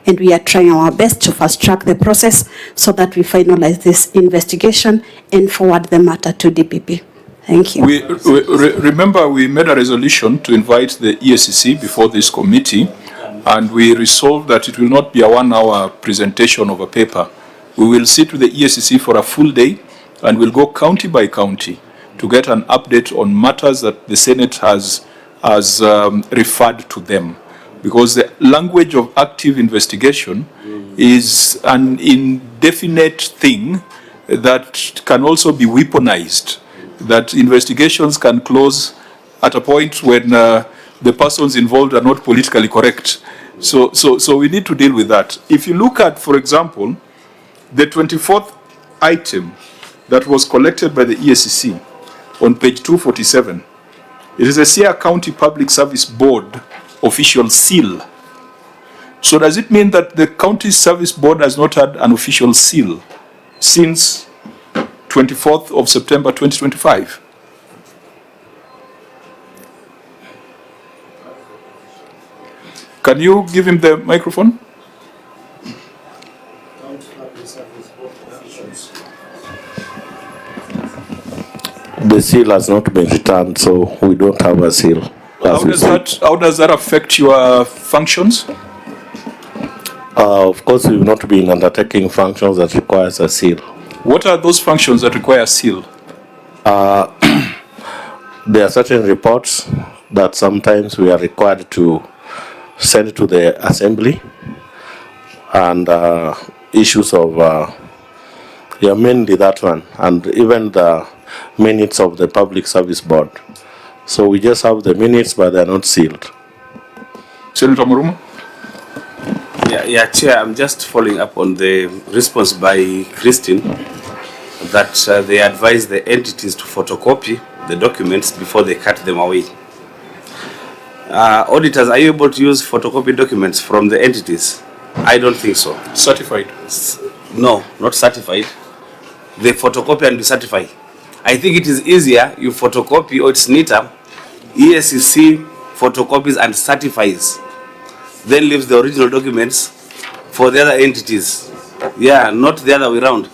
and we are trying our best to fast-track the process so that we finalize this investigation and forward the matter to DPP. Thank you. Remember, we made a resolution to invite the EACC before this committee, and we resolved that it will not be a 1-hour presentation of a paper. We will sit with the EACC for a full day, and we'll go county by county to get an update on matters that the Senate has referred to them. Because the language of active investigation is an indefinite thing that can also be weaponized, that investigations can close at a point when the persons involved are not politically correct. So we need to deal with that. If you look at, for example, the 24th item that was collected by the EACC on page 247, it is a Siaya County Public Service Board official seal. So does it mean that the County Service Board has not had an official seal since 24th of September 2025? Can you give him the microphone? The seal has not been returned, so we don't have a seal. How does that affect your functions? Of course, we've not been undertaking functions that requires a seal. What are those functions that require a seal? There are certain reports that sometimes we are required to send to the assembly, and issues of mainly that one, and even the minutes of the Public Service Board. So we just have the minutes, but they are not sealed. Senator Muruma? Yeah, Chair, I'm just following up on the response by Christine that they advise the entities to photocopy the documents before they cut them away. Auditors, are you able to use photocopy documents from the entities? I don't think so. Certified? No, not certified. They photocopy and decertify. I think it is easier, you photocopy, or it's neater, EACC photocopies and certifies, then leaves the original documents for the other entities. Yeah, not the other way around.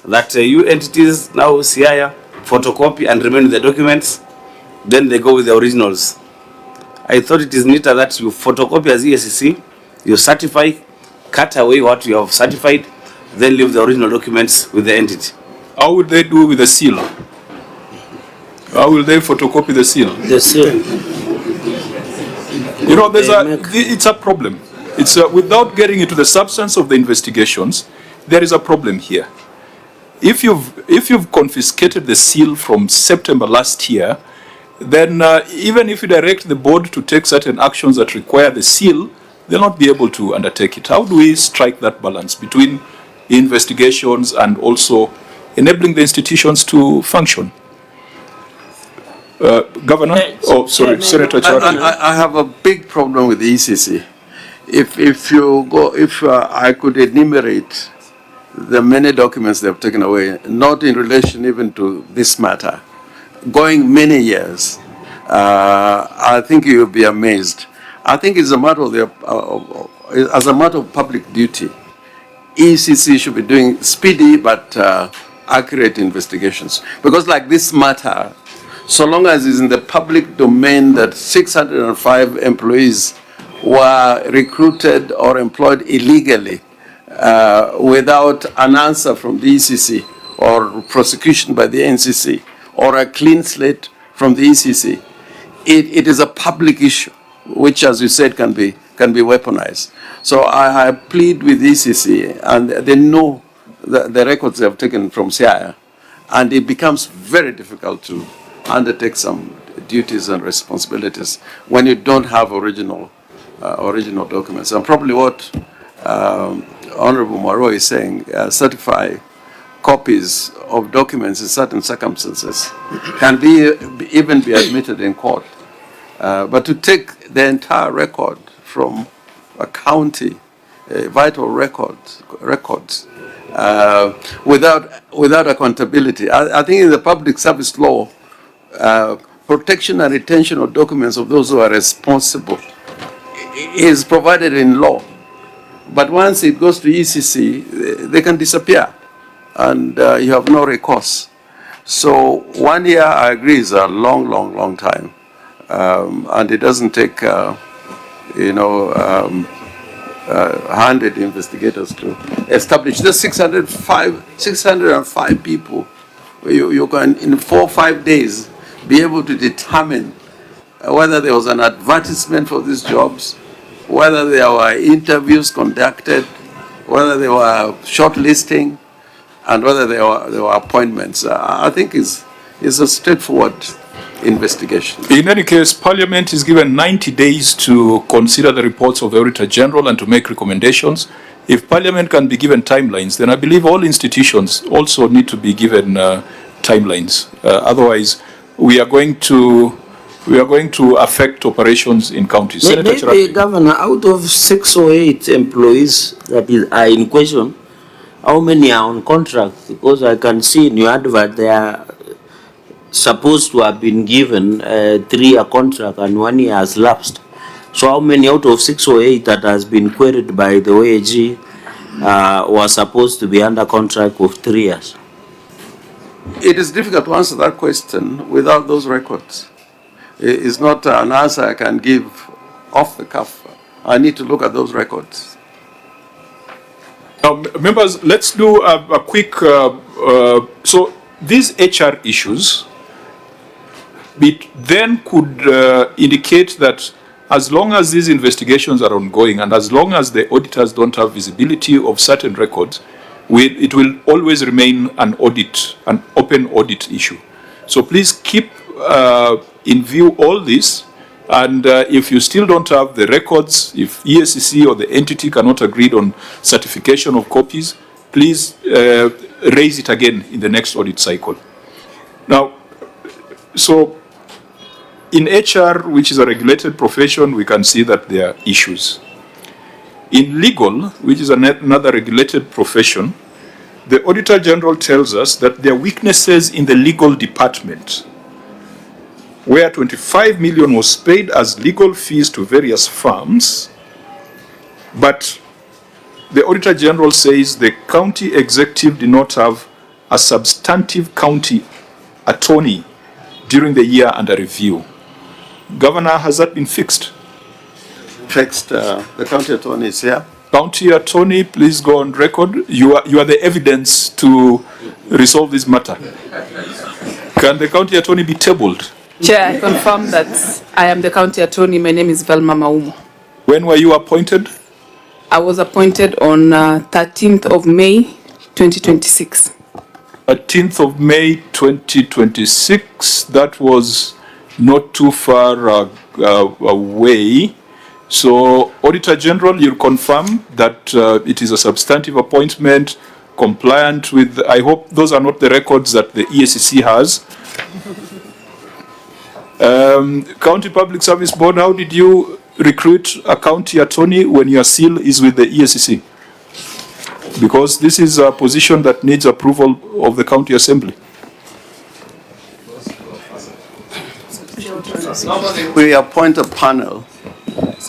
That you entities, now Siaya, photocopy and remain with the documents, then they go with the originals. I thought it is neater that you photocopy as EACC, you certify, cut away what you have certified, then leave the original documents with the entity. How would they do with the seal? How will they photocopy the seal? The seal. You know, it's a problem. It's without getting into the substance of the investigations, there is a problem here. If you've confiscated the seal from September last year, then even if you direct the board to take certain actions that require the seal, they'll not be able to undertake it. How do we strike that balance between investigations and also enabling the institutions to function? Governor? Oh, sorry, Senator Cherargei. I have a big problem with the ECC. If I could enumerate the many documents they have taken away, not in relation even to this matter, going many years, I think you will be amazed. I think it's a matter of as a matter of public duty, ECC should be doing speedy but accurate investigations. Because like this matter, so long as it's in the public domain that 605 employees were recruited or employed illegally without an answer from the ECC or prosecution by the NCC or a clean slate from the ECC, it is a public issue, which, as you said, can be weaponized. So I plead with the ECC, and they know the records they have taken from Siaya, and it becomes very difficult to undertake some duties and responsibilities when you don't have original documents. And probably what Honorable Maro is saying, certify copies of documents in certain circumstances can even be admitted in court. But to take the entire record from a county, vital records, without accountability, I think in the public service law, protection and retention of documents of those who are responsible is provided in law. But once it goes to ECC, they can disappear, and you have no recourse. So 1 year, I agree, is a long, long, long time, and it doesn't take, 100 investigators to establish. There's 605 people. You can, in 4 or 5 days, be able to determine whether there was an advertisement for these jobs, whether there were interviews conducted, whether there were shortlisting, and whether there were appointments. I think it's a straightforward investigation. In any case, Parliament is given 90 days to consider the reports of the Auditor General and to make recommendations. If Parliament can be given timelines, then I believe all institutions also need to be given timelines. Otherwise, we are going to affect operations in counties. Maybe, Governor, out of 6 or 8 employees that are in question, how many are on contract? Because I can see in your advert they are supposed to have been given 3-year contract and 1 year has lapsed. So how many out of 6 or 8 that has been queried by the OAG were supposed to be under contract of 3 years? It is difficult to answer that question without those records. It's not an answer I can give off the cuff. I need to look at those records. Now, members, let's do a quick, so these HR issues, it then could indicate that as long as these investigations are ongoing and as long as the auditors don't have visibility of certain records, it will always remain an audit, an open audit issue. So please keep in view all this, and if you still don't have the records, if ESCC or the entity cannot agree on certification of copies, please raise it again in the next audit cycle. Now, so in HR, which is a regulated profession, we can see that there are issues. In legal, which is another regulated profession, the Auditor General tells us that there are weaknesses in the legal department, where 25 million was paid as legal fees to various firms, but the Auditor General says the county executive did not have a substantive county attorney during the year under review. Governor, has that been fixed? Fixed. The county attorney is here. County attorney, please go on record. You are the evidence to resolve this matter. Can the county attorney be tabled? Chair, I confirm that I am the county attorney. My name is Velma Maumo. When were you appointed? I was appointed on 13th of May, 2026. 13th of May, 2026. That was not too far away. So, Auditor General, you'll confirm that it is a substantive appointment, compliant with, I hope those are not the records that the ESCC has. County Public Service Board, how did you recruit a county attorney when your seal is with the ESCC? Because this is a position that needs approval of the County Assembly. We appoint a panel.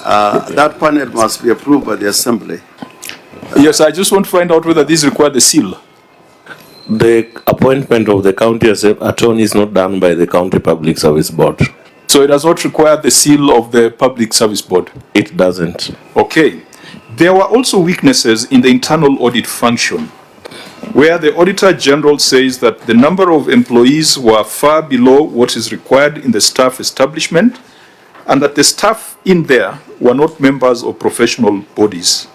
That panel must be approved by the Assembly. Yes, I just want to find out whether this requires the seal. The appointment of the county attorney is not done by the County Public Service Board. So it does not require the seal of the Public Service Board? It doesn't. Okay. There were also weaknesses in the internal audit function, where the Auditor General says that the number of employees were far below what is required in the staff establishment, and that the staff in there were not members of professional bodies.